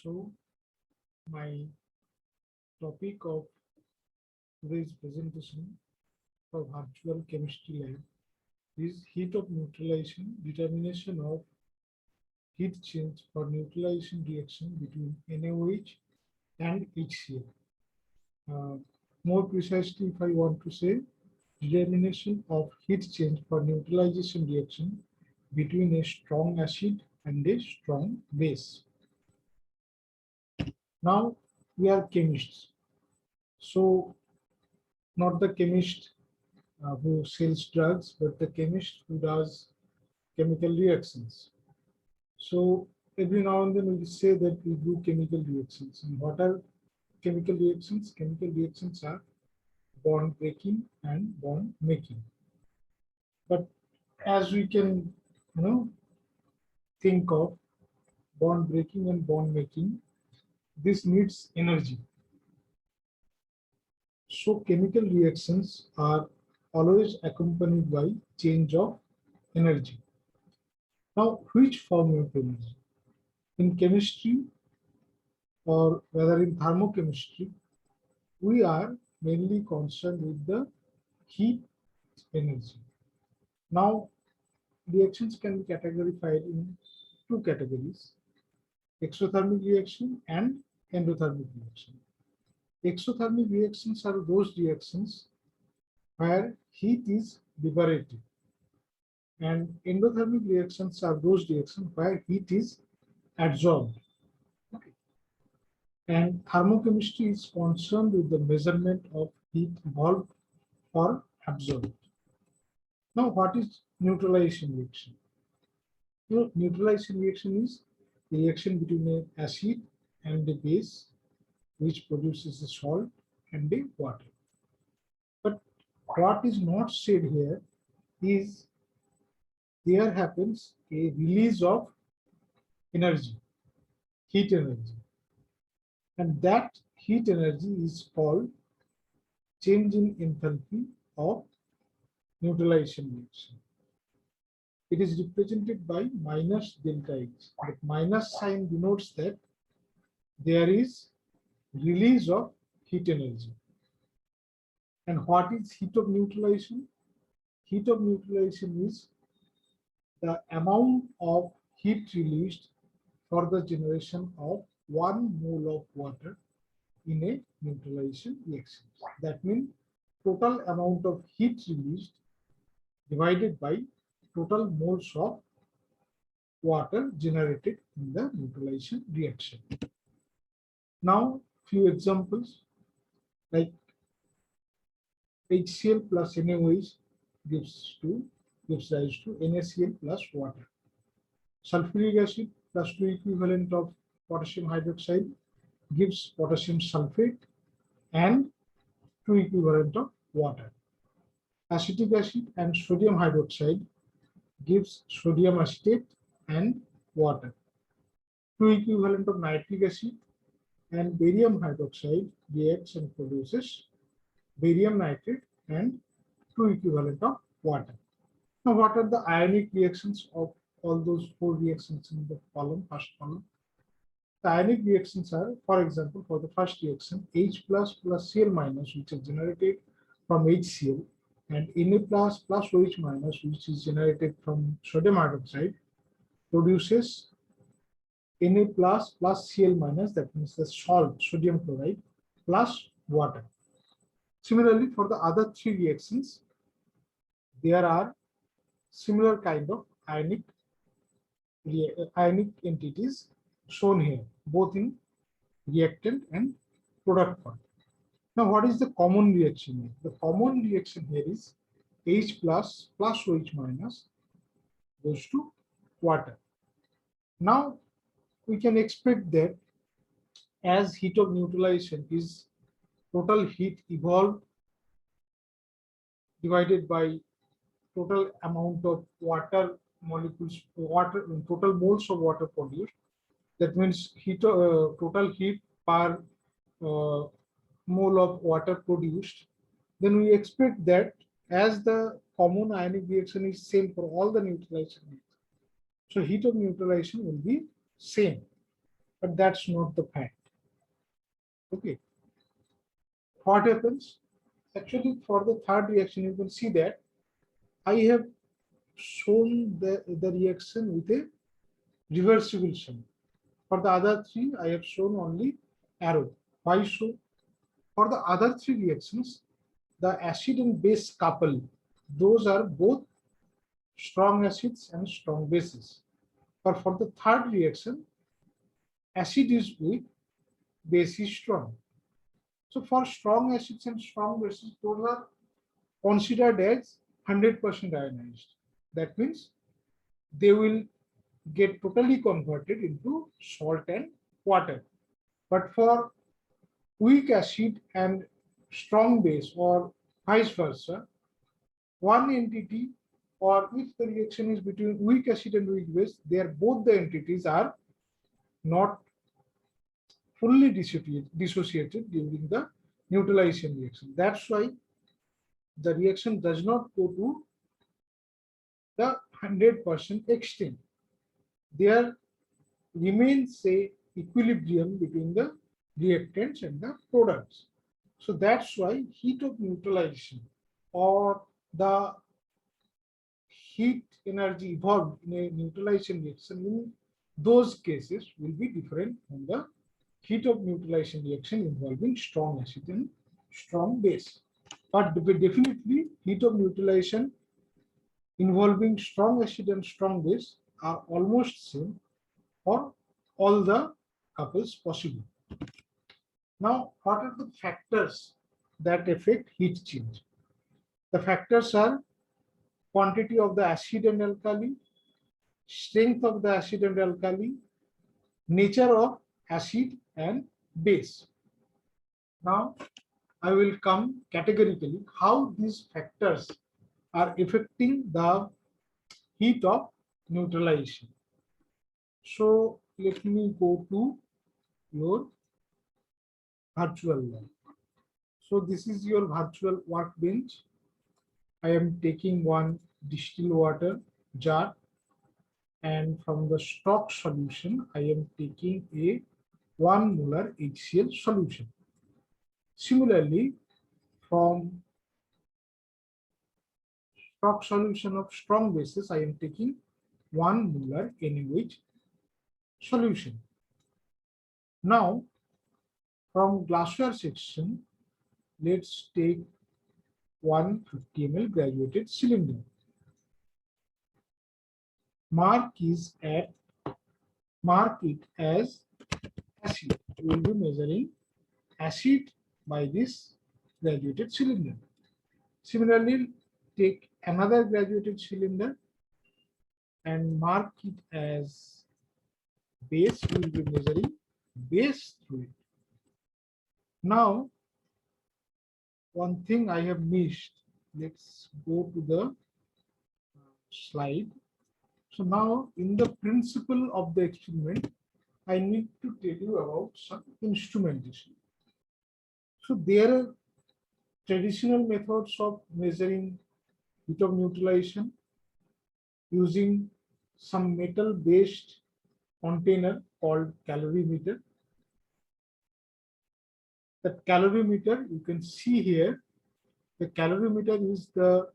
So my topic of today's presentation for virtual chemistry lab is heat of neutralization, determination of heat change for neutralization reaction between NaOH and HCl. Uh, More precisely, if I want to say, determination of heat change for neutralization reaction between a strong acid and a strong base. Now we are chemists, so not the chemist who sells drugs, but the chemist who does chemical reactions. So every now and then we say that we do chemical reactions. And what are chemical reactions? Chemical reactions are bond breaking and bond making. But as we can, think of bond breaking and bond making, this needs energy. So chemical reactions are always accompanied by change of energy. Now, which form of energy? In chemistry, or whether in thermochemistry, we are mainly concerned with the heat energy. Now, reactions can be categorized in two categories: exothermic reaction and endothermic reaction. Exothermic reactions are those reactions where heat is liberated, and endothermic reactions are those reactions where heat is absorbed. Okay. And thermochemistry is concerned with the measurement of heat evolved or absorbed. Now, what is neutralization reaction? Neutralization reaction is the reaction between an acid and a base which produces a salt and a water. But what is not said here is there happens a release of energy, heat energy. And that heat energy is called change in enthalpy of neutralization reaction. It is represented by minus delta H. The minus sign denotes that there is release of heat energy. And what is heat of neutralization? Heat of neutralization is the amount of heat released for the generation of 1 mole of water in a neutralization reaction. That means total amount of heat released divided by total moles of water generated in the neutralization reaction. Now, few examples like HCl plus NaOH gives rise to NaCl plus water. Sulfuric acid plus 2 equivalent of potassium hydroxide gives potassium sulfate and 2 equivalent of water. Acetic acid and sodium hydroxide gives sodium acetate and water. 2 equivalent of nitric acid and barium hydroxide reacts and produces barium nitrate and 2 equivalent of water. Now, what are the ionic reactions of all those four reactions in the first column? The ionic reactions are, for example, for the first reaction, H plus plus Cl minus, which is generated from HCl, and Na plus plus OH minus, which is generated from sodium hydroxide, produces Na plus plus Cl minus, that means the salt, sodium chloride, plus water. Similarly, for the other three reactions, there are similar kind of ionic entities shown here, both in reactant and product form. Now, what is the common reaction here? The common reaction here is H plus plus OH minus goes to water. Now, we can expect that as heat of neutralization is total heat evolved divided by total amount of water molecules, total moles of water produced. That means total heat per mole of water produced. Then we expect that as the common ionic reaction is same for all the neutralization reactions, so heat of neutralization will be same. but that's not the fact. Okay, what happens? Actually, for the third reaction, you can see that I have shown the reaction with a reversible sign. For the other three, I have shown only arrow. Why so? For the other three reactions, the acid and base couple, those are both strong acids and strong bases. But for the third reaction, acid is weak, base is strong. So for strong acids and strong bases, those are considered as 100% ionized. That means they will get totally converted into salt and water. But for weak acid and strong base or vice versa, one entity, or if the reaction is between weak acid and weak base, both the entities are not fully dissociated during the neutralization reaction. That's why the reaction does not go to the 100% extent. There remains a equilibrium between the reactants and the products. So that's why heat of neutralization or the heat energy evolved in a neutralization reaction in those cases will be different from the heat of neutralization reaction involving strong acid and strong base. But definitely heat of neutralization involving strong acid and strong base are almost same for all the couples possible. Now, what are the factors that affect heat change? The factors are quantity of the acid and alkali, strength of the acid and alkali, nature of acid and base. Now, I will come categorically how these factors are affecting the heat of neutralization. So, let me go to your virtual lab. So, this is your virtual workbench. I am taking one distilled water jar, and from the stock solution, I am taking a 1 molar HCl solution. Similarly, from stock solution of strong bases, I am taking 1 molar NaOH solution. Now, from glassware section, let's take 150 ml graduated cylinder. Mark it as acid. We will be measuring acid by this graduated cylinder. Similarly, take another graduated cylinder and mark it as base. We will be measuring base through it. Now, one thing I have missed. Let's go to the slide. So now, in the principle of the experiment, I need to tell you about some instrumentation. So there are traditional methods of measuring heat of neutralization using some metal-based container called calorimeter. That calorimeter, you can see here, the calorimeter is the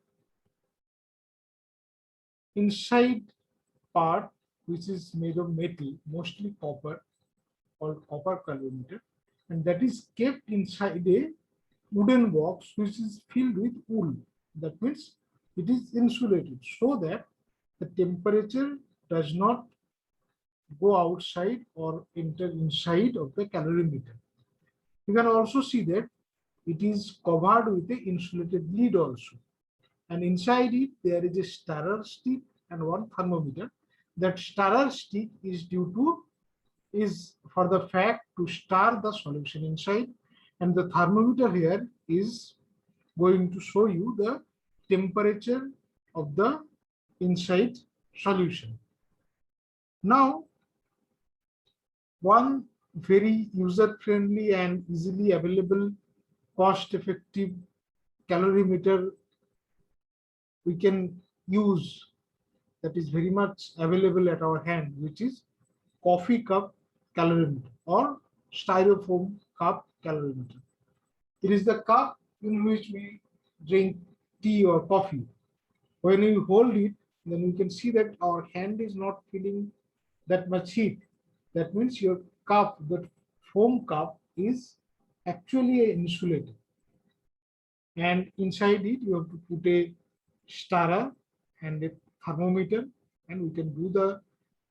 inside part which is made of metal, mostly copper, called copper calorimeter, and that is kept inside a wooden box which is filled with wool. That means it is insulated so that the temperature does not go outside or enter inside of the calorimeter. You can also see that it is covered with an insulated lid also. And inside it, there is a stirrer stick and one thermometer. That stirrer stick is for the fact to stir the solution inside, and the thermometer here is going to show you the temperature of the inside solution. Now, one very user-friendly and easily available, cost-effective calorimeter we can use that is very much available at our hand, which is coffee cup calorimeter or styrofoam cup calorimeter. It is the cup in which we drink tea or coffee. When we hold it, then we can see that our hand is not feeling that much heat. That means your cup, that foam cup, is actually insulated. And inside it, you have to put a stirrer and a thermometer, and we can do the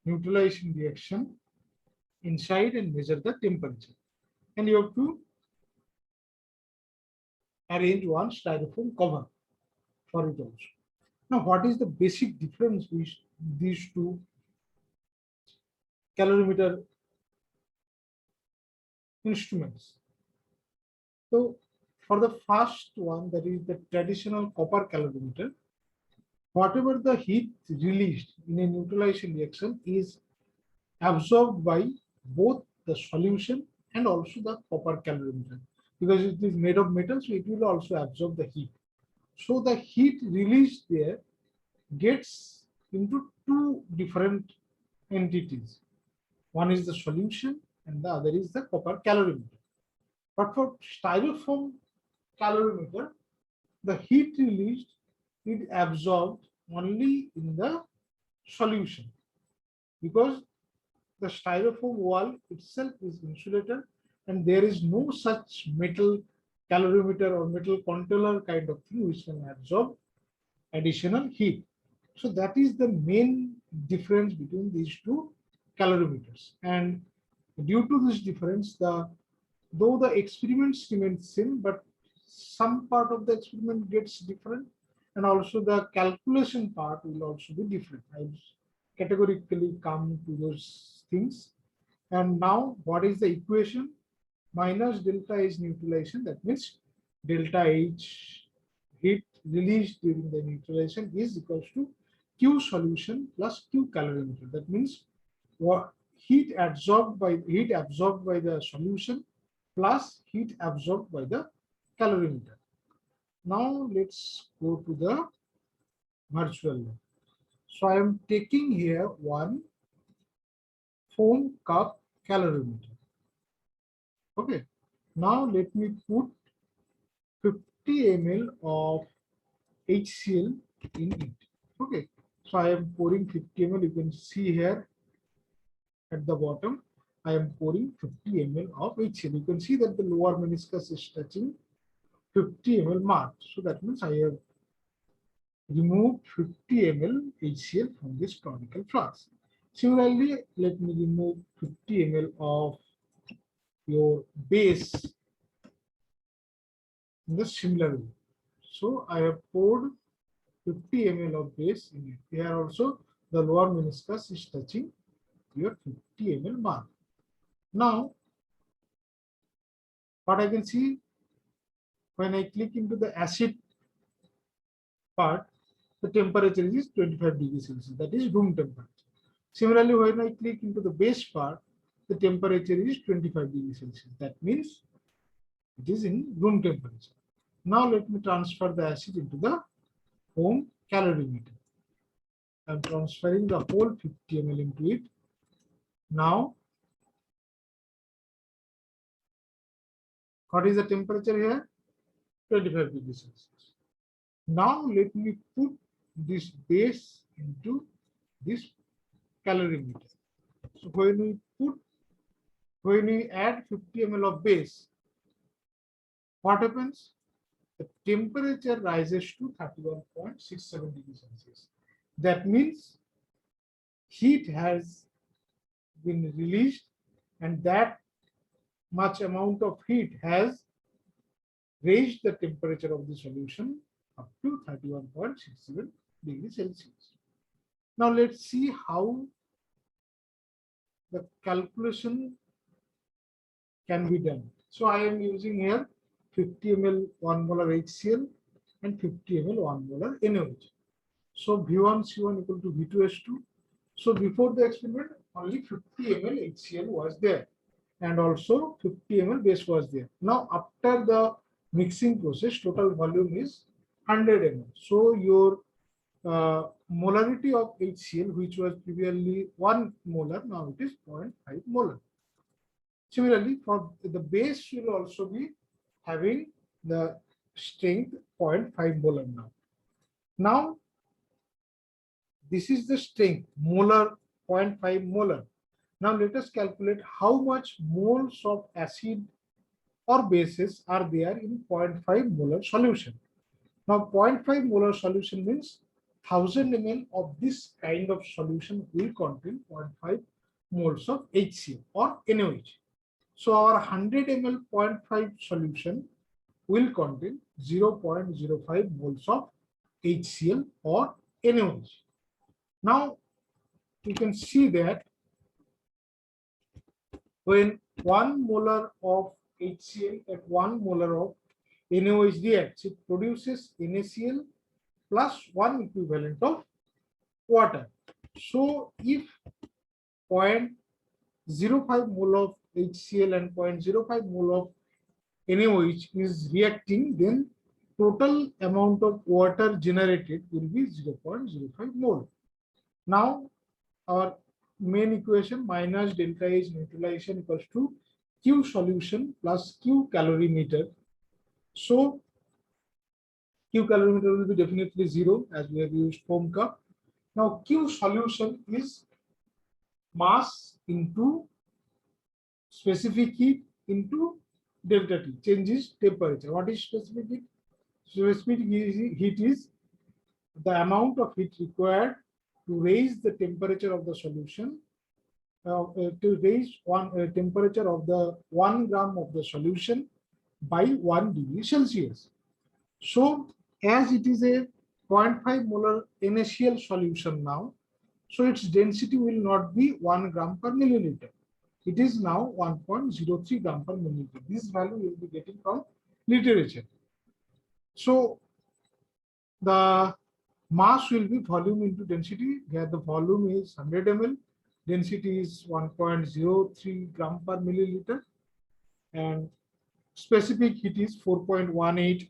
neutralization reaction inside and measure the temperature. And you have to arrange one styrofoam cover for it also. Now, what is the basic difference with these two calorimeter instruments? So, for the first one, that is the traditional copper calorimeter, whatever the heat released in a neutralization reaction is absorbed by both the solution and also the copper calorimeter, because it is made of metal, so it will also absorb the heat. So the heat released there gets into two different entities. One is the solution and the other is the copper calorimeter. But for styrofoam calorimeter, the heat released is absorbed only in the solution, because the styrofoam wall itself is insulated and there is no such metal calorimeter or metal controller kind of thing which can absorb additional heat. So that is the main difference between these two calorimeters. And due to this difference, though the experiments remain same, but some part of the experiment gets different, and also the calculation part will also be different. I categorically come to those things. And now, what is the equation? Minus delta is neutralization. That means delta H, heat released during the neutralization, is equals to Q solution plus Q calorimeter. That means what heat absorbed by the solution plus heat absorbed by the calorimeter. Now let's go to the virtual lab. So I am taking here one foam cup calorimeter. Okay. Now let me put 50 ml of HCl in it. Okay. So I am pouring 50 ml. You can see here at the bottom, I am pouring 50 ml of HCl. You can see that the lower meniscus is touching 50 ml mark. So that means I have removed 50 ml HCl from this conical flask. Similarly, let me remove 50 ml of your base in the similar way. So I have poured 50 ml of base in it. Here also the lower meniscus is touching your 50 ml mark. Now, what I can see when I click into the acid part, the temperature is 25 degrees Celsius. That is room temperature. Similarly, when I click into the base part, the temperature is 25 degrees Celsius. That means it is in room temperature. Now let me transfer the acid into the foam calorimeter. I am transferring the whole 50 ml into it. Now, what is the temperature here? 25 degrees Celsius. Now let me put this base into this calorimeter. So when we add 50 ml of base, what happens? The temperature rises to 31.67 degrees Celsius. That means heat has been released, and that much amount of heat has raised the temperature of the solution up to 31.67 degrees Celsius. Now let's see how the calculation can be done. So I am using here 50 ml 1 molar HCl and 50 ml 1 molar NaOH. So V1 C1 equal to V2S2. So before the experiment, only 50 ml HCl was there, and also 50 ml base was there. Now after the mixing process, total volume is 100 ml. So your molarity of HCl, which was previously 1 molar, now it is 0.5 molar. Similarly, for the base will also be having the strength 0.5 molar now. Now, this is the strength molar 0.5 molar. Now let us calculate how much moles of acid or bases are there in 0.5 molar solution. Now 0.5 molar solution means 1000 ml of this kind of solution will contain 0.5 moles of HCl or NaOH. So our 100 ml 0.5 solution will contain 0.05 moles of HCl or NaOH. Now you can see that when 1 molar of HCl and 1 molar of NaOH reacts, it produces NaCl plus 1 equivalent of water. So if 0.05 mole of HCl and 0.05 mole of NaOH is reacting, then total amount of water generated will be 0.05 mole. Now our main equation minus delta H neutralization equals to Q solution plus Q calorimeter. So Q calorimeter will be definitely 0 as we have used foam cup. Now Q solution is mass into specific heat into delta T, changes temperature. What is specific heat? Specific heat is the amount of heat required to raise the temperature of the solution, to raise temperature of the 1 gram of the solution by 1 degree Celsius. So as it is a 0.5 molar NaCl solution now, so its density will not be 1 gram per milliliter. It is now 1.03 gram per milliliter. This value will be getting from literature. So the mass will be volume into density. Here the volume is 100 ml, density is 1.03 gram per milliliter, and specific heat is 4.18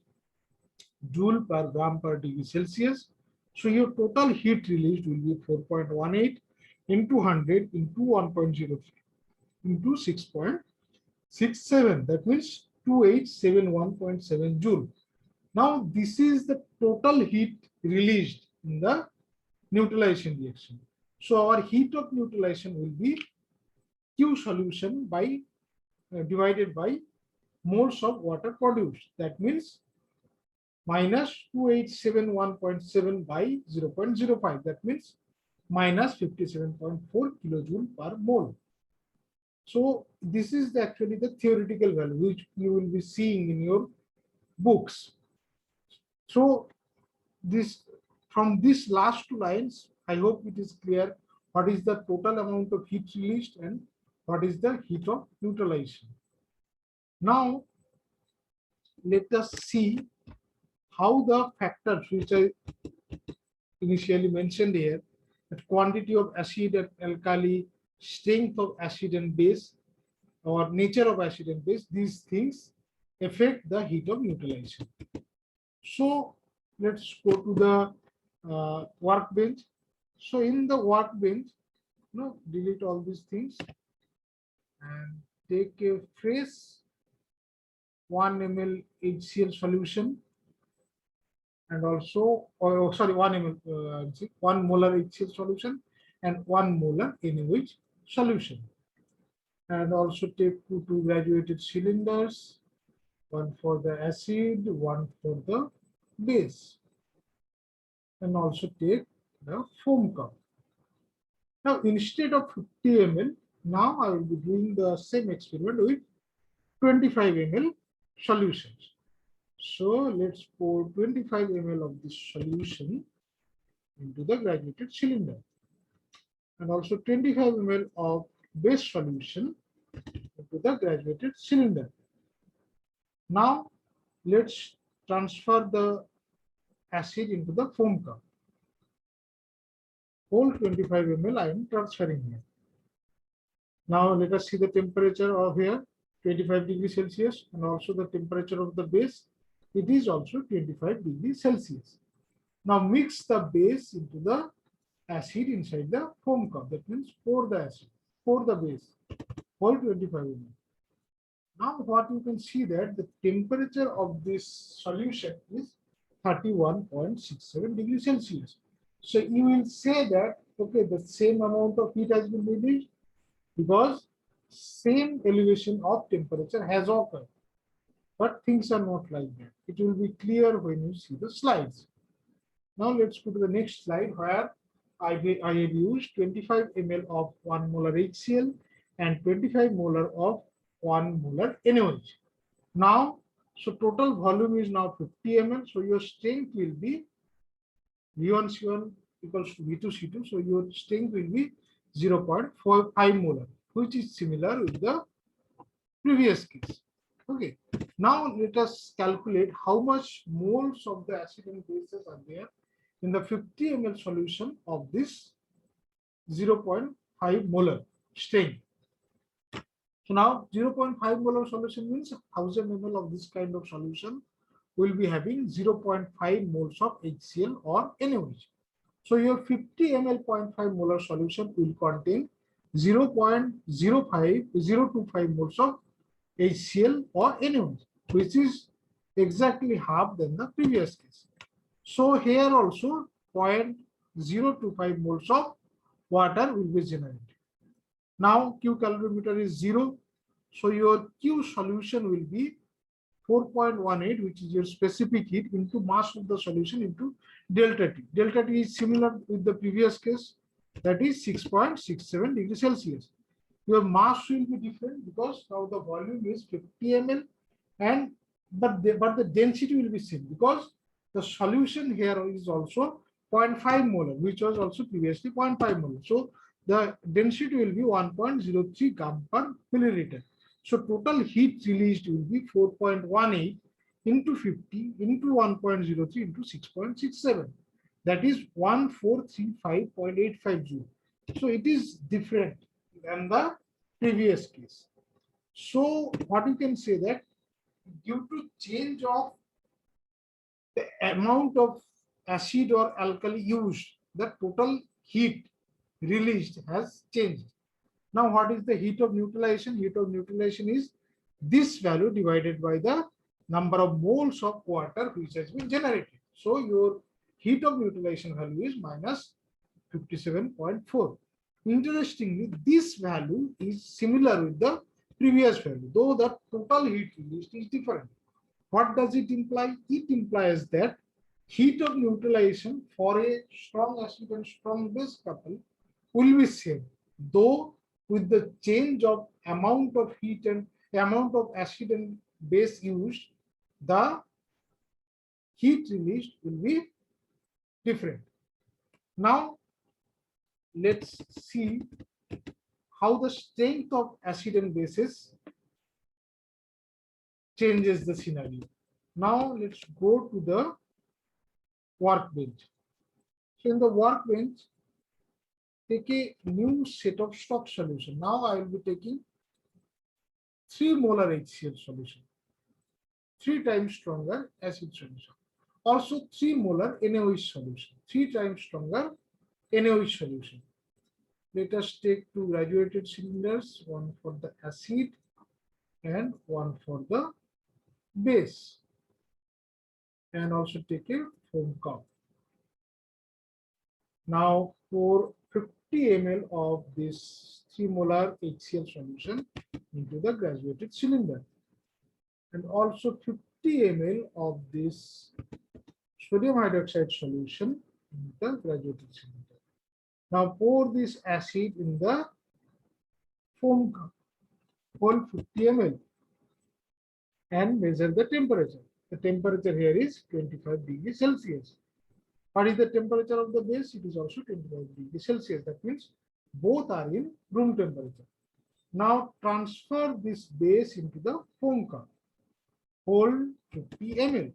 joule per gram per degree Celsius. So your total heat released will be 4.18 into 100 into 1.03 into 6.67. That means 2871.7 joule. Now this is the total heat released in the neutralization reaction. So our heat of neutralization will be Q solution by divided by moles of water produced. That means minus 2871.7 by 0.05. That means minus 57.4 kilojoule per mole. So this is actually the theoretical value which you will be seeing in your books. So this, from these last two lines, I hope it is clear what is the total amount of heat released and what is the heat of neutralization. Now let us see how the factors which I initially mentioned here, that quantity of acid and alkali, strength of acid and base, or nature of acid and base, these things affect the heat of neutralization. So let's go to the workbench. So in the workbench, delete all these things and take a fresh 1 ml HCl solution, and also, 1 ml, 1 molar HCl solution and 1 molar NaOH solution. And also take two graduated cylinders, one for the acid, one for the base. And also take the foam cup. Now, instead of 50 ml, now I will be doing the same experiment with 25 ml solutions. So let's pour 25 ml of this solution into the graduated cylinder, and also 25 ml of base solution into the graduated cylinder. Now let's transfer the acid into the foam cup. Whole 25 ml I am transferring here. Now let us see the temperature of here, 25 degrees Celsius, and also the temperature of the base. It is also 25 degrees Celsius. Now mix the base into the acid inside the foam cup. That means pour the acid, pour the base, whole 25 ml. Now what you can see that the temperature of this solution is 31.67 degrees Celsius. So you will say that, okay, the same amount of heat has been released because same elevation of temperature has occurred. But things are not like that. It will be clear when you see the slides. Now let's go to the next slide where I have used 25 ml of 1 molar HCl and 25 molar of 1 molar NaOH. Now, so total volume is now 50 ml. So your strength will be V1C1 equals to V2C2. So your strength will be 0.45 molar, which is similar with the previous case. Okay. Now let us calculate how much moles of the acid and bases are there in the 50 ml solution of this 0.5 molar strength. So now 0.5 molar solution means 1000 ml of this kind of solution will be having 0.5 moles of HCl or NaOH. So your 50 ml 0.5 molar solution will contain 0.05025 moles of HCl or NaOH, which is exactly half than the previous case. So here also 0.025 moles of water will be generated. Now Q calorimeter is 0. So your Q solution will be 4.18, which is your specific heat, into mass of the solution into delta T. Delta T is similar with the previous case, that is 6.67 degrees Celsius. Your mass will be different because now the volume is 50 ml, and but the density will be same because the solution here is also 0.5 molar, which was also previously 0.5 molar. So the density will be 1.03 gram per milliliter. So total heat released will be 4.18 into 50 into 1.03 into 6.67. That is 1435.85 joule. So it is different than the previous case. So what you can say that due to change of the amount of acid or alkali used, the total heat released has changed. Now, what is the heat of neutralization? Heat of neutralization is this value divided by the number of moles of water which has been generated. So, your heat of neutralization value is minus 57.4. Interestingly, this value is similar with the previous value, though the total heat released is different. What does it imply? It implies that heat of neutralization for a strong acid and strong base couple will be same, though with the change of amount of heat and amount of acid and base used, the heat released will be different. Now, let's see how the strength of acid and bases changes the scenario. Now, let's go to the workbench. So, in the workbench, take a new set of stock solution. Now, I will be taking 3 molar HCl solution, 3 times stronger acid solution. Also 3 molar NaOH solution, 3 times stronger NaOH solution. Let us take 2 graduated cylinders, one for the acid and one for the base, and also take a foam cup. Now pour 50 ml of this 3 molar HCl solution into the graduated cylinder, and also 50 ml of this sodium hydroxide solution in the graduated cylinder. Now pour this acid in the foam cup, hold 50 ml, and measure the temperature. The temperature here is 25 degrees Celsius. What is the temperature of the base? It is also 25 degrees Celsius. That means both are in room temperature. Now transfer this base into the foam cup. Hold 50 ml.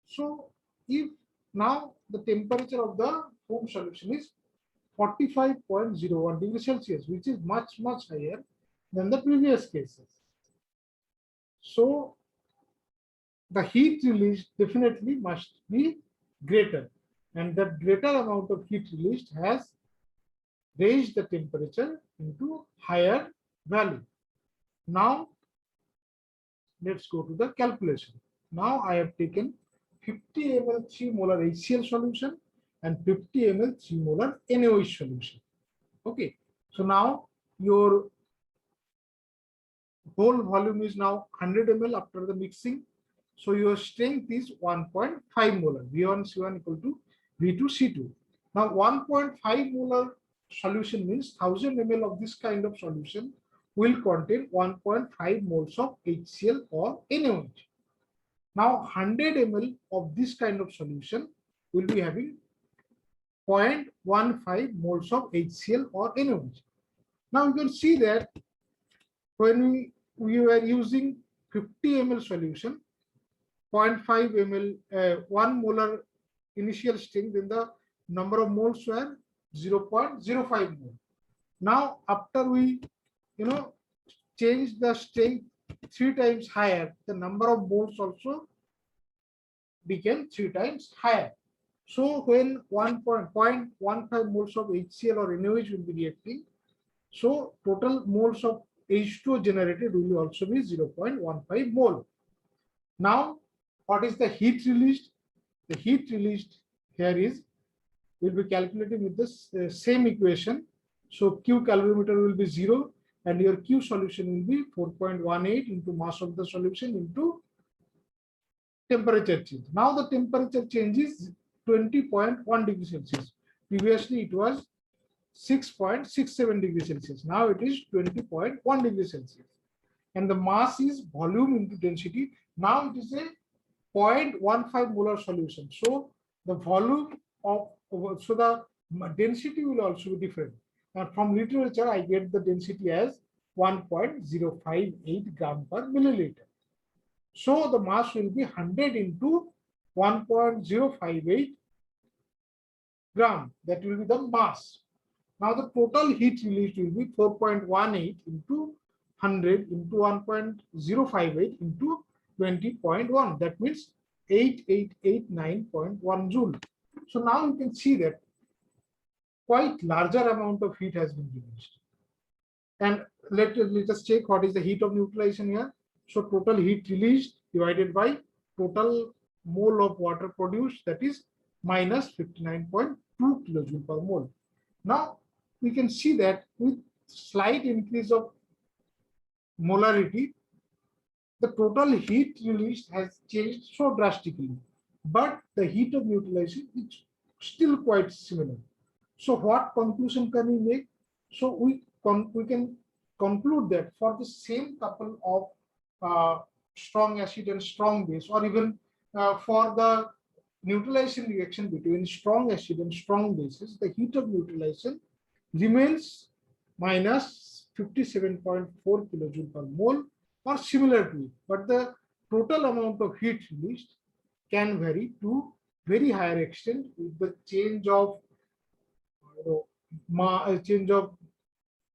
So if now the temperature of the foam solution is 45.01 degrees Celsius, which is much higher than the previous cases. So the heat released definitely must be greater, and that greater amount of heat released has raised the temperature into higher value. Now let's go to the calculation. Now I have taken 50 ml 3 molar HCl solution and 50 ml 3 molar NaOH solution. Okay, so now your whole volume is now 100 ml after the mixing. So your strength is 1.5 molar. V1C1 equal to V2C2. Now 1.5 molar solution means 1000 ml of this kind of solution will contain 1.5 moles of HCl or NaOH. Now 100 ml of this kind of solution will be having 0.15 moles of HCl or NaOH. Now you can see that when we were using 50 ml solution, 0.5 ml, 1 molar initial strength, then the number of moles were 0.05 mole. Now, after we, change the strength 3 times higher, the number of moles also became 3 times higher. So, when 1.15 moles of HCl or NaOH will be reacting, so total moles of H2O generated will also be 0.15 mole. Now, what is the heat released? The heat released here is, we'll be calculating with this same equation. So Q calorimeter will be 0 and your Q solution will be 4.18 into mass of the solution into temperature change. Now the temperature change is 20.1 degrees Celsius. Previously it was 6.67 degrees Celsius. Now it is 20.1 degrees Celsius. And the mass is volume into density. Now it is a 0.15 molar solution. So the volume of, so the density will also be different. And from literature, I get the density as 1.058 gram per milliliter. So the mass will be 100 into 1.058 gram. That will be the mass. Now the total heat released will be 4.18 into 100 into 1.058 into 20.1. That means 8889.1 joule. So now you can see that quite larger amount of heat has been released. And let us check what is the heat of neutralization here. So total heat released divided by total mole of water produced, that is minus 59.2 kilojoule per mole. Now we can see that with slight increase of molarity, the total heat released has changed so drastically, but the heat of neutralization is still quite similar. So what conclusion can we make? So we can conclude that for the same couple of strong acid and strong base, or even for the neutralization reaction between strong acid and strong bases, the heat of neutralization remains minus 57.4 kilojoule per mole or similar to it, but the total amount of heat released can vary to very higher extent with the change of change of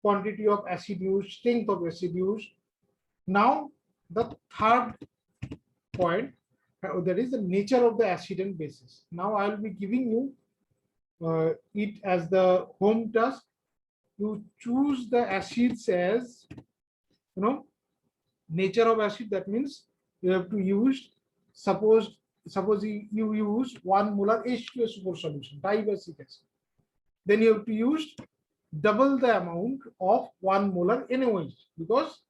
quantity of acid used, strength of acid used. Now the third point, that is the nature of the acid and bases. Now I will be giving you it as the home task. You choose the acids as, nature of acid. That means you have to use, suppose you use 1 molar H2SO4 solution, dibasic acid. Then you have to use double the amount of 1 molar NaOH, because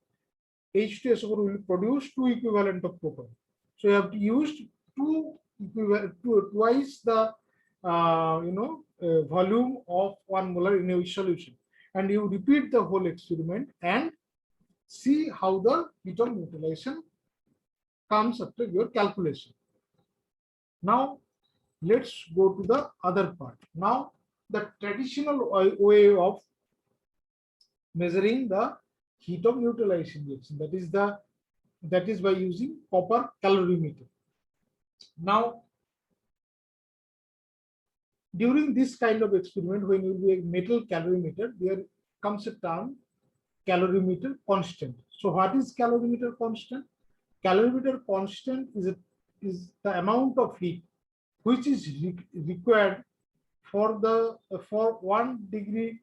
H2SO4 will produce 2 equivalent of proton. So you have to use twice the volume of 1 molar NaOH solution, and you repeat the whole experiment and see how the heat of neutralization comes after your calculation. Now let's go to the other part. Now the traditional way of measuring the heat of neutralization reaction, that is by using copper calorimeter. Now during this kind of experiment, when you do a metal calorimeter, there comes a term calorimeter constant. So what is calorimeter constant? Calorimeter constant is the amount of heat which is required for 1 degree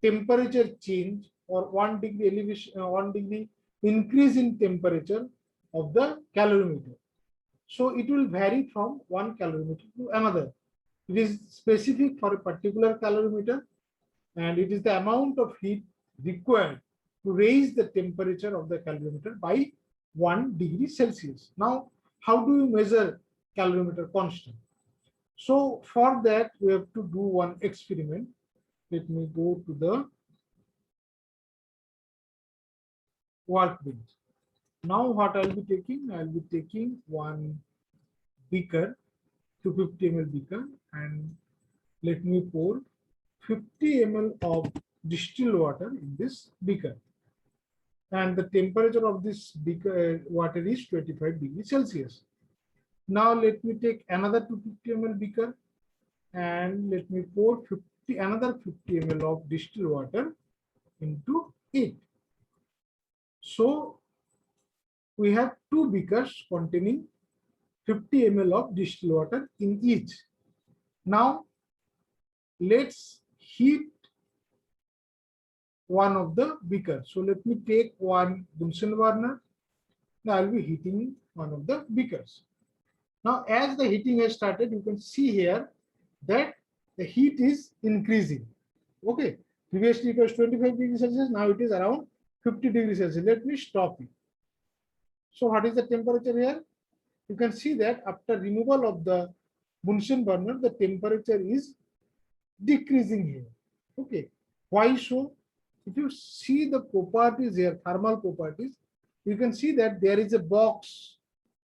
temperature change or 1 degree elevation, 1 degree increase in temperature of the calorimeter. So it will vary from one calorimeter to another. It is specific for a particular calorimeter, and it is the amount of heat required to raise the temperature of the calorimeter by 1 degree Celsius. Now, how do you measure calorimeter constant? So for that, we have to do one experiment. Let me go to the workbench. Now what I'll be taking? I'll be taking one beaker, 250 ml beaker, and let me pour 50 ml of distilled water in this beaker. And the temperature of this beaker water is 25 degrees Celsius. Now let me take another 250 ml beaker and let me pour another 50 ml of distilled water into it. So we have two beakers containing 50 ml of distilled water in each. Now let's heat one of the beakers. So let me take one Bunsen burner. Now I'll be heating one of the beakers. Now as the heating has started, you can see here that the heat is increasing. Okay, previously it was 25 degrees Celsius, now it is around 50 degrees Celsius. Let me stop it. So what is the temperature here? You can see that after removal of the Bunsen burner, the temperature is decreasing here. Okay, why so? If you see the properties here, thermal properties, you can see that there is a box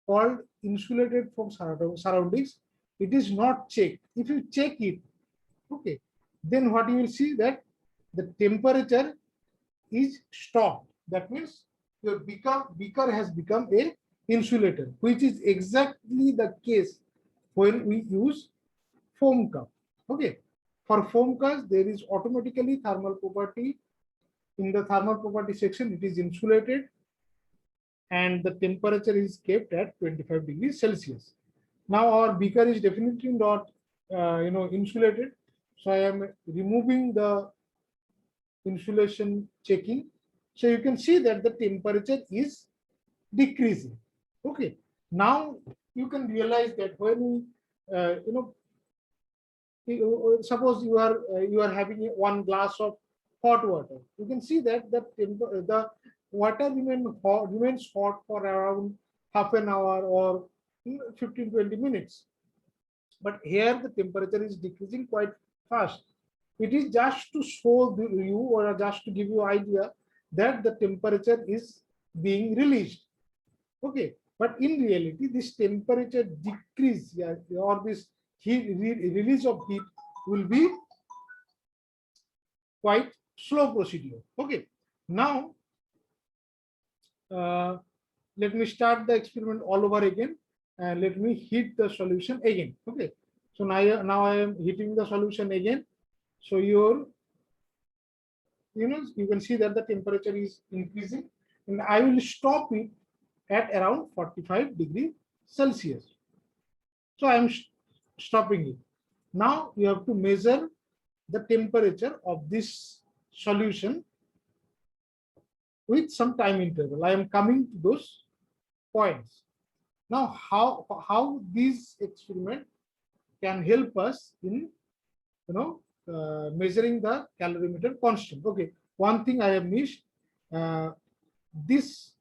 called insulated from surroundings. It is not checked. If you check it, okay, then what you will see that the temperature is stopped. That means your beaker has become a insulator, which is exactly the case when we use foam cup. Okay, for foam cups there is automatically thermal property. In the thermal property section, it is insulated and the temperature is kept at 25 degrees Celsius. Now our beaker is definitely not insulated, so I am removing the insulation checking. So you can see that the temperature is decreasing. Okay, now you can realize that when suppose you are having one glass of hot water, you can see that the water remains hot for around half an hour or 15-20 minutes. But here the temperature is decreasing quite fast. It is just to show you or just to give you idea that the temperature is being released. Okay, but in reality, this temperature decrease or this release of heat will be quite slow procedure. Okay, now let me start the experiment all over again and let me heat the solution again. Okay, so now I am heating the solution again. So you can see that the temperature is increasing, and I will stop it at around 45 degrees Celsius. So I am stopping it. Now you have to measure the temperature of this solution with some time interval. I am coming to those points. Now how this experiment can help us in measuring the calorimeter constant. Okay, one thing I have missed, this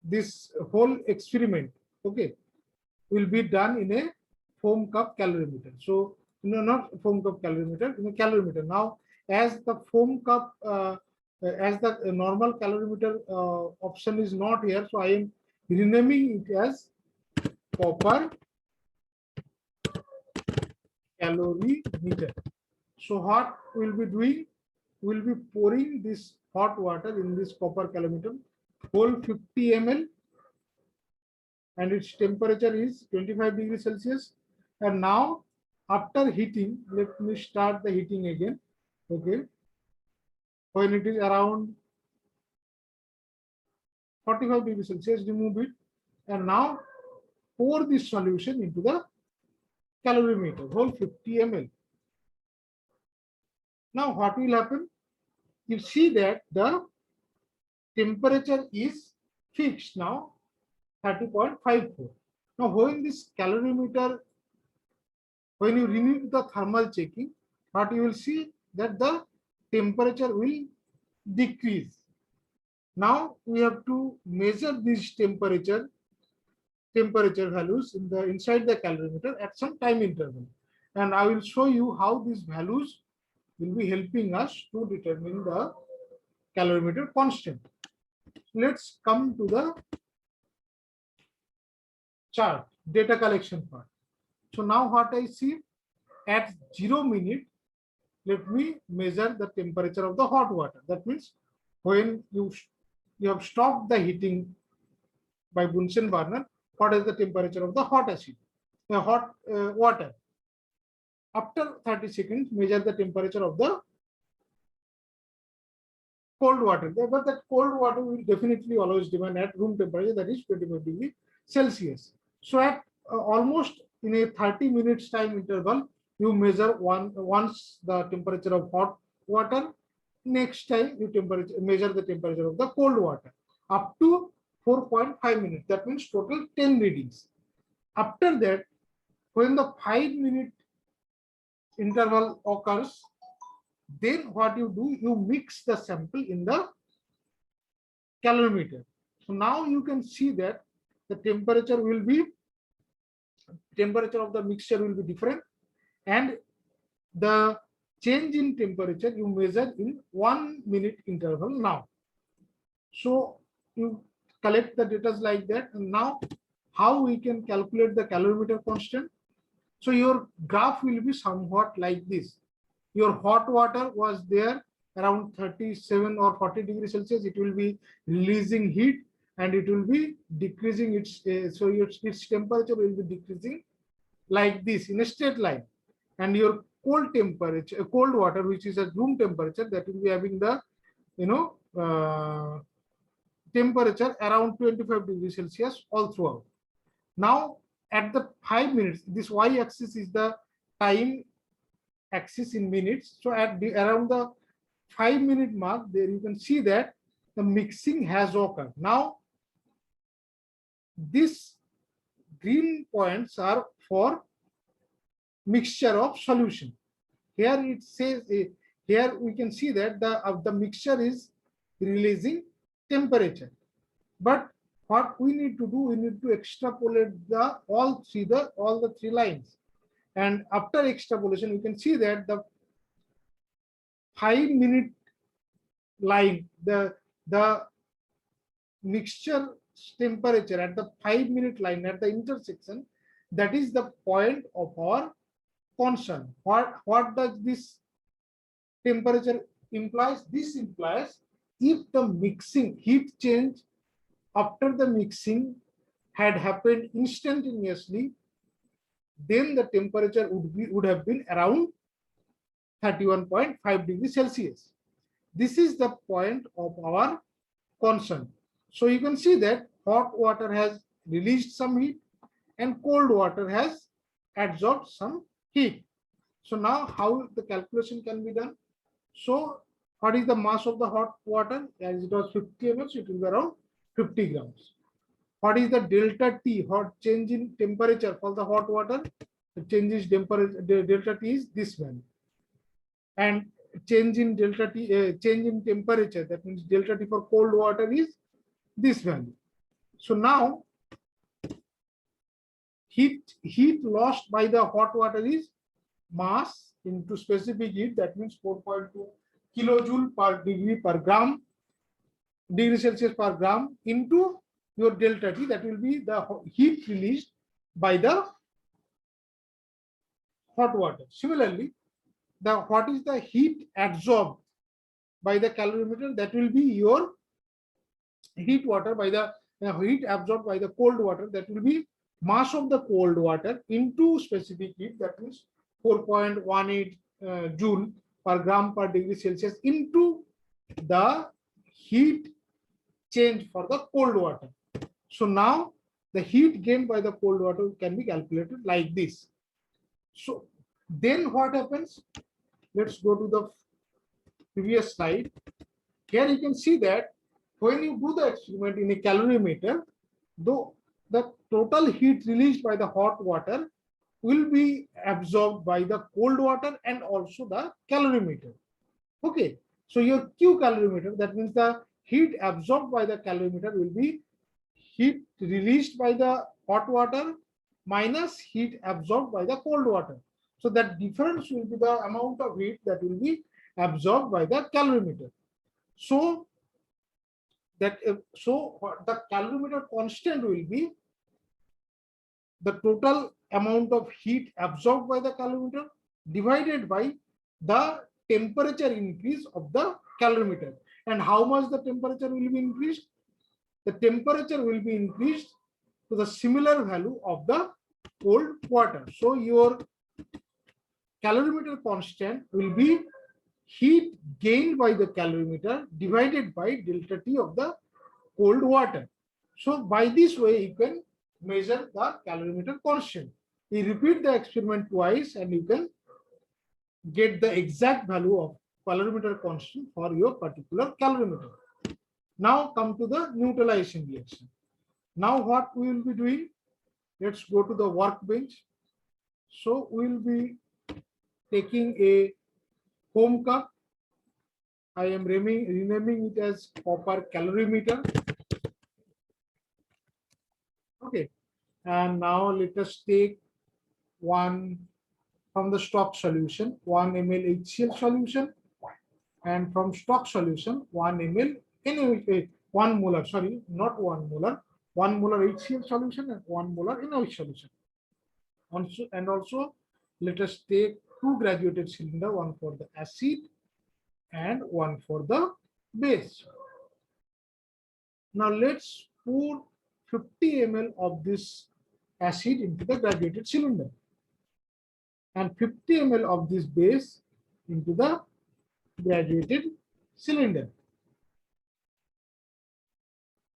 this whole experiment, okay, will be done in a foam cup calorimeter. So not foam cup calorimeter, in a calorimeter. Now as the foam cup as the normal calorimeter option is not here, so I am renaming it as copper calorimeter. So what we'll be doing, we'll be pouring this hot water in this copper calorimeter, whole 50 ml, and its temperature is 25 degrees Celsius. And now after heating, let me start the heating again. Okay, when it is around 45 degrees Celsius, remove it, and now pour this solution into the calorimeter, whole 50 ml. Now what will happen? you see that the temperature is fixed now 30.54. Now when this calorimeter, when you remove the thermal checking, what you will see that the temperature will decrease. Now we have to measure these temperature values in the inside the calorimeter at some time interval, and I will show you how these values will be helping us to determine the calorimeter constant. Let's come to the chart, data collection part. So now what I see, at 0 minute, let me measure the temperature of the hot water. That means when you have stopped the heating by Bunsen burner, what is the temperature of the hot acid, the hot water. After 30 seconds, measure the temperature of the cold water. But that cold water will definitely always demand at room temperature, that is 25 degrees Celsius. So at almost in a 30 minutes time interval, you measure once the temperature of hot water. Next time you measure the temperature of the cold water up to 4.5 minutes. That means total 10 readings. After that, when the 5-minute interval occurs, then what you do, you mix the sample in the calorimeter. So now you can see that the temperature of the mixture will be different, and the change in temperature you measure in 1 minute interval now. So you collect the data like that, and now how we can calculate the calorimeter constant. So your graph will be somewhat like this. Your hot water was there around 37 or 40 degrees Celsius. It will be releasing heat and it will be decreasing its temperature will be decreasing like this in a straight line. And your cold temperature, cold water, which is at room temperature, that will be having the temperature around 25 degrees Celsius all throughout. Now at the 5 minutes, this y-axis is the time axis in minutes. So at around the 5-minute mark, there you can see that the mixing has occurred. Now these green points are for mixture of solution. Here it says, here we can see that the mixture is releasing temperature. But what we need to do, we need to extrapolate all the three lines. And after extrapolation, you can see that the 5-minute line, the mixture temperature at the 5-minute line at the intersection, that is the point of our concern. What does this temperature implies? This implies if the mixing heat change after the mixing had happened instantaneously, then the temperature would have been around 31.5 degrees Celsius. This is the point of our concern. So you can see that hot water has released some heat and cold water has absorbed some heat. So now how the calculation can be done? So what is the mass of the hot water? As it was 50 ml, so it will be around 50 grams. What is the delta T, hot change in temperature for the hot water? The change in temperature, delta T is this value. And change in delta T, change in temperature, that means delta T for cold water is this value. So now heat lost by the hot water is mass into specific heat, that means 4.2 kilojoule per degree per gram, degree Celsius per gram, into your delta T, that will be the heat released by the hot water. Similarly, what is the heat absorbed by the calorimeter, that will be your heat water by the heat absorbed by the cold water, that will be mass of the cold water into specific heat, that means 4.18 joule per gram per degree Celsius into the heat change for the cold water. So now the heat gained by the cold water can be calculated like this. So then what happens? Let's go to the previous slide. Here you can see that when you do the experiment in a calorimeter, though the total heat released by the hot water will be absorbed by the cold water and also the calorimeter. Okay, so your Q calorimeter, that means the heat absorbed by the calorimeter will be heat released by the hot water minus heat absorbed by the cold water. So that difference will be the amount of heat that will be absorbed by the calorimeter. So the calorimeter constant will be the total amount of heat absorbed by the calorimeter divided by the temperature increase of the calorimeter. And how much the temperature will be increased? The temperature will be increased to the similar value of the cold water. So your calorimeter constant will be heat gained by the calorimeter divided by delta T of the cold water. So by this way, you can measure the calorimeter constant. You repeat the experiment twice and you can get the exact value of calorimeter constant for your particular calorimeter. Now come to the neutralization reaction. Now what we will be doing? Let's go to the workbench. So we will be taking a foam cup. I am renaming it as copper calorimeter. Okay, and now let us take one from the stock solution, 1 ml HCl solution, and from stock solution 1 ml NaOH, 1 molar, sorry, not 1 molar, 1 molar HCl solution and 1 molar NaOH solution. And also let us take 2 graduated cylinder, one for the acid and one for the base. Now let's pour 50 ml of this acid into the graduated cylinder and 50 ml of this base into the graduated cylinder.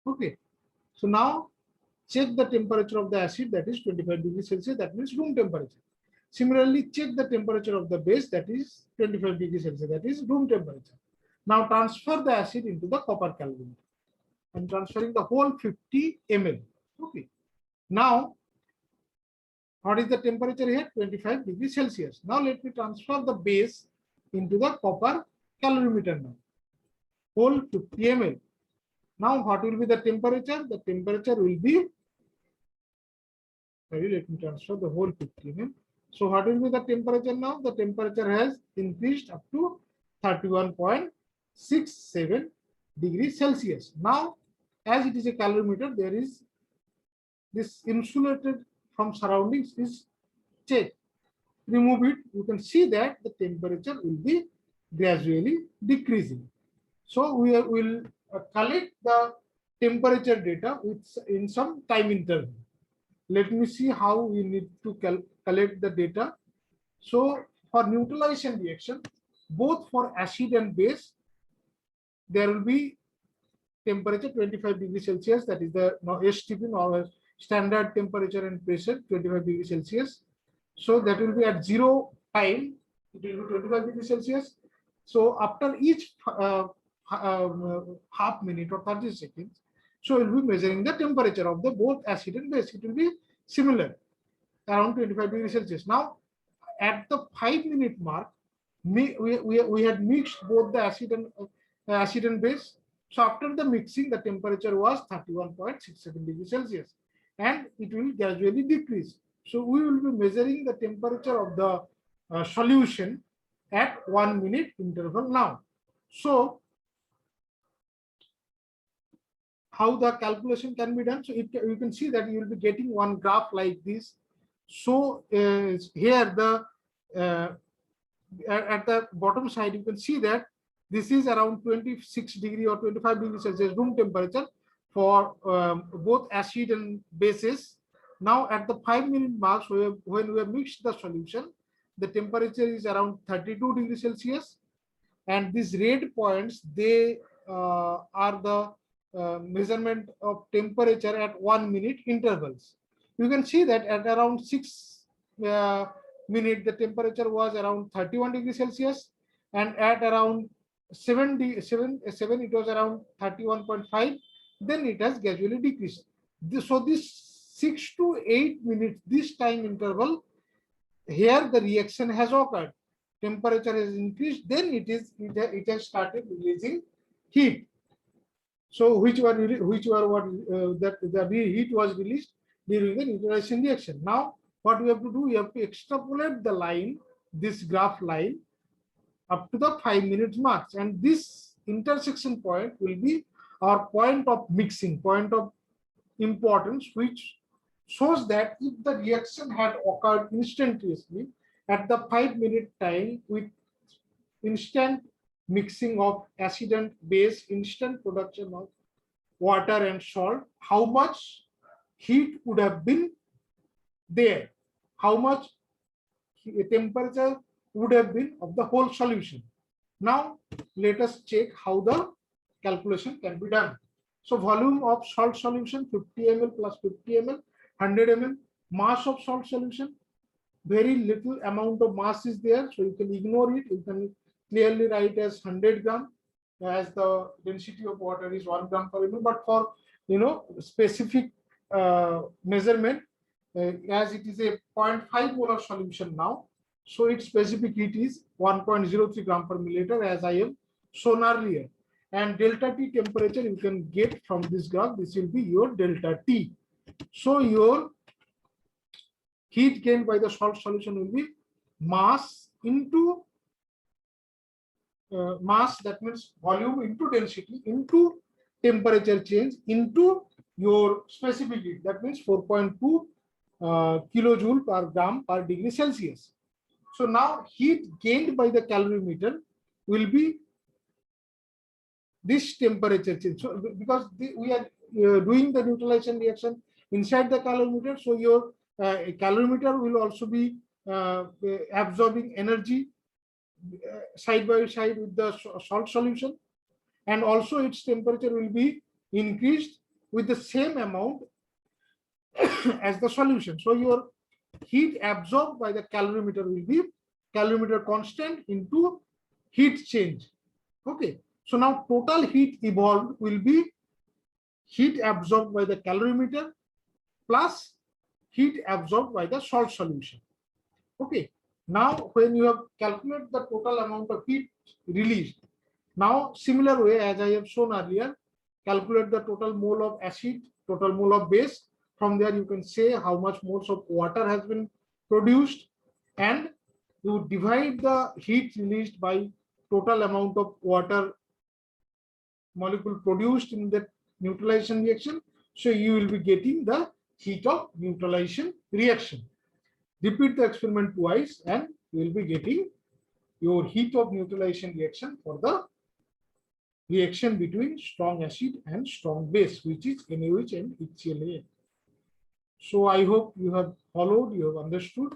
Okay, so now check the temperature of the acid, that is 25 degrees Celsius, that means room temperature. Similarly, check the temperature of the base, that is 25 degrees Celsius, that is room temperature. Now transfer the acid into the copper calorimeter. I'm transferring the whole 50 ml. Okay. Now, what is the temperature here? 25 degrees Celsius. Now let me transfer the base into the copper calorimeter now. Whole 50 ml. Now what will be the temperature? The temperature will be, sorry, let me transfer the whole 50 ml. So what will be the temperature now? The temperature has increased up to 31.67 degrees Celsius. Now, as it is a calorimeter, there is this insulated from surroundings is checked. Remove it, you can see that the temperature will be gradually decreasing. So we will collect the temperature data in some time interval. Let me see how we need to collect the data. So for neutralization reaction, both for acid and base, there will be temperature 25 degrees Celsius, that is the STP, or standard temperature and pressure, 25 degrees Celsius. So that will be at 0 time, it will be 25 degrees Celsius. So after each half minute or 30 seconds, so we'll be measuring the temperature of the both acid and base. It will be similar, around 25 degrees Celsius. Now, at the 5-minute mark, we had mixed both the acid and base. So after the mixing, the temperature was 31.67 degrees Celsius, and it will gradually decrease. So we will be measuring the temperature of the solution at 1 minute interval now. So how the calculation can be done? So you can see that you will be getting one graph like this. So here the at the bottom side, you can see that this is around 26 degree or 25 degrees Celsius room temperature for both acid and bases. Now at the 5-minute marks, when we have mixed the solution, the temperature is around 32 degrees Celsius, and these red points, they are the measurement of temperature at 1 minute intervals. You can see that at around 6 minutes, the temperature was around 31 degrees Celsius, and at around 7 it was around 31.5, then it has gradually decreased. So this 6 to 8 minutes, this time interval, here the reaction has occurred, temperature has increased, then it has started releasing heat. So which were what that the heat was released during the neutralization reaction. Now what we have to do, we have to extrapolate the line, this graph line, up to the 5 minutes marks, and this intersection point will be our point of mixing, point of importance, which shows that if the reaction had occurred instantaneously at the 5-minute time with instant mixing of acid and base, instant production of water and salt, how much heat would have been there, how much temperature would have been of the whole solution. Now let us check how the calculation can be done. So volume of salt solution 50 ml plus 50 ml, 100 ml. Mass of salt solution, very little amount of mass is there, so you can ignore it. You can clearly write as 100 gram, as the density of water is 1 gram per ml. But for specific measurement, as it is a 0.5 molar solution now, so its specific heat is 1.03 gram per milliliter, as I have shown earlier. And delta T temperature you can get from this graph. This will be your delta T. So your heat gained by the salt solution will be mass into mass, that means volume into density into temperature change into your specific heat, that means 4.2 kilojoule per gram per degree Celsius. So now heat gained by the calorimeter will be this temperature change. So because we are doing the neutralization reaction inside the calorimeter, so your calorimeter will also be absorbing energy side by side with the salt solution, and also its temperature will be increased with the same amount as the solution. So your heat absorbed by the calorimeter will be calorimeter constant into heat change. Okay, so now total heat evolved will be heat absorbed by the calorimeter plus heat absorbed by the salt solution. Okay, now when you have calculated the total amount of heat released, now similar way as I have shown earlier, calculate the total mole of acid, total mole of base. From there you can say how much moles of water has been produced, and you divide the heat released by total amount of water molecule produced in the neutralization reaction. So you will be getting the heat of neutralization reaction. Repeat the experiment twice and you will be getting your heat of neutralization reaction for the reaction between strong acid and strong base, which is NaOH and HClAn. So I hope you have followed, you have understood.